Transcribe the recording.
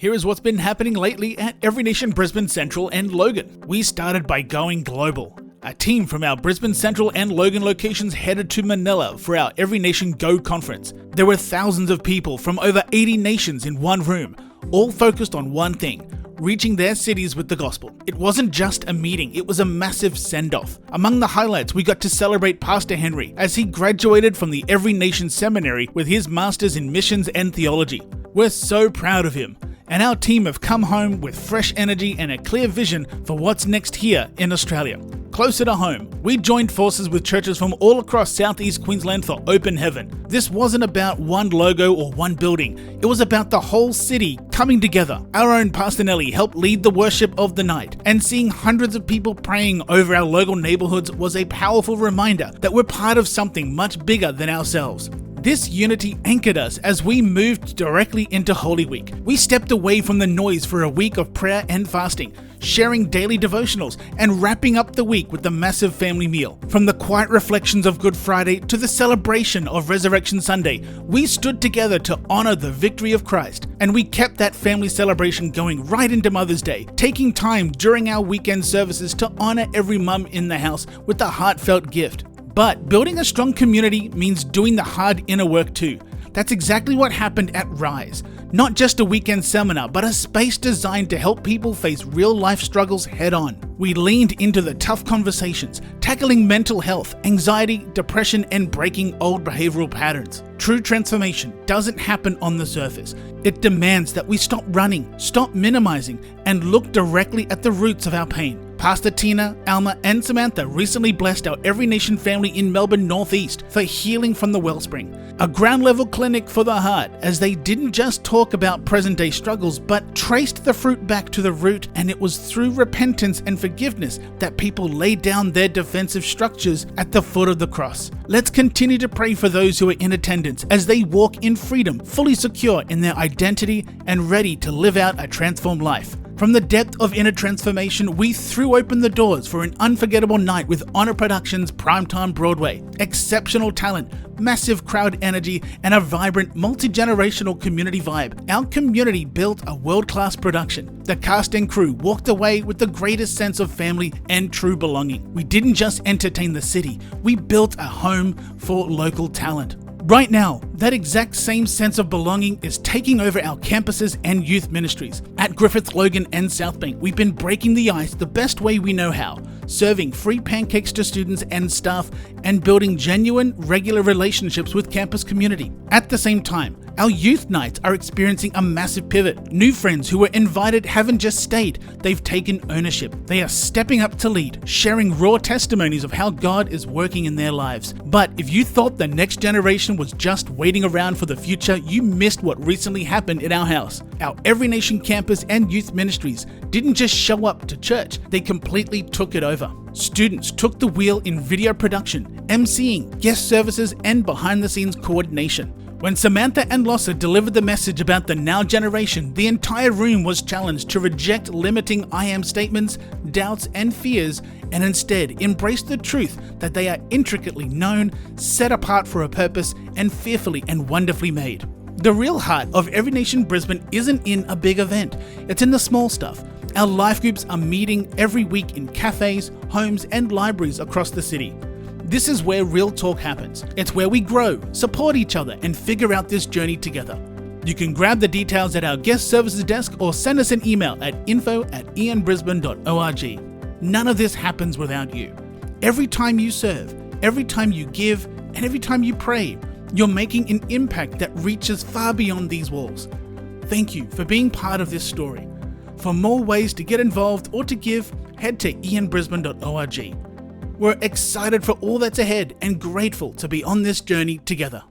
Here is what's been happening lately at Every Nation Brisbane Central and Logan. We started by going global. A team from our Brisbane Central and Logan locations headed to Manila for our Every Nation Go conference. There were thousands of people from over 80 nations in one room, all focused on one thing: reaching their cities with the gospel. It wasn't just a meeting, it was a massive send-off. Among the highlights, we got to celebrate Pastor Henry as he graduated from the Every Nation Seminary with his Masters in Missions and Theology. We're so proud of him, and our team have come home with fresh energy and a clear vision for what's next here in Australia. Closer to home, we joined forces with churches from all across southeast Queensland for Open Heaven. This wasn't about one logo or one building, it was about the whole city coming together. Our own Pastor Nelly helped lead the worship of the night, and seeing hundreds of people praying over our local neighbourhoods was a powerful reminder that we're part of something much bigger than ourselves. This unity anchored us as we moved directly into Holy Week. We stepped away from the noise for a week of prayer and fasting, sharing daily devotionals, and wrapping up the week with the massive family meal. From the quiet reflections of Good Friday to the celebration of Resurrection Sunday, we stood together to honor the victory of Christ, and we kept that family celebration going right into Mother's Day, taking time during our weekend services to honor every mum in the house with a heartfelt gift. But building a strong community means doing the hard inner work too. That's exactly what happened at Rise. Not just a weekend seminar, but a space designed to help people face real life struggles head on. We leaned into the tough conversations, tackling mental health, anxiety, depression, and breaking old behavioral patterns. True transformation doesn't happen on the surface. It demands that we stop running, stop minimizing, and look directly at the roots of our pain. Pastor Tina, Alma, and Samantha recently blessed our Every Nation family in Melbourne Northeast for Healing from the Wellspring, a ground-level clinic for the heart, as they didn't just talk about present-day struggles, but traced the fruit back to the root, and it was through repentance and forgiveness that people laid down their defensive structures at the foot of the cross. Let's continue to pray for those who are in attendance as they walk in freedom, fully secure in their identity and ready to live out a transformed life. From the depth of inner transformation, we threw open the doors for an unforgettable night with Honor Productions' Primetime Broadway. Exceptional talent, massive crowd energy, and a vibrant, multi-generational community vibe. Our community built a world-class production. The cast and crew walked away with the greatest sense of family and true belonging. We didn't just entertain the city, we built a home for local talent. Right now, that exact same sense of belonging is taking over our campuses and youth ministries. At Griffith, Logan, and Southbank, we've been breaking the ice the best way we know how, serving free pancakes to students and staff, and building genuine, regular relationships with campus community. At the same time, our youth nights are experiencing a massive pivot. New friends who were invited haven't just stayed, they've taken ownership. They are stepping up to lead, sharing raw testimonies of how God is working in their lives. But if you thought the next generation was just waiting around for the future, you missed what recently happened in our house. Our Every Nation campus and youth ministries didn't just show up to church, they completely took it over. Students took the wheel in video production, emceeing, guest services, and behind-the-scenes coordination. When Samantha and Lossa delivered the message about the now generation, the entire room was challenged to reject limiting I am statements, doubts, and fears, and instead embrace the truth that they are intricately known, set apart for a purpose, and fearfully and wonderfully made. The real heart of Every Nation Brisbane isn't in a big event, it's in the small stuff. Our life groups are meeting every week in cafes, homes, and libraries across the city. This is where real talk happens. It's where we grow, support each other, and figure out this journey together. You can grab the details at our guest services desk or send us an email at info@ianbrisbane.org. None of this happens without you. Every time you serve, every time you give, and every time you pray, you're making an impact that reaches far beyond these walls. Thank you for being part of this story. For more ways to get involved or to give, head to ianbrisbane.org. We're excited for all that's ahead and grateful to be on this journey together.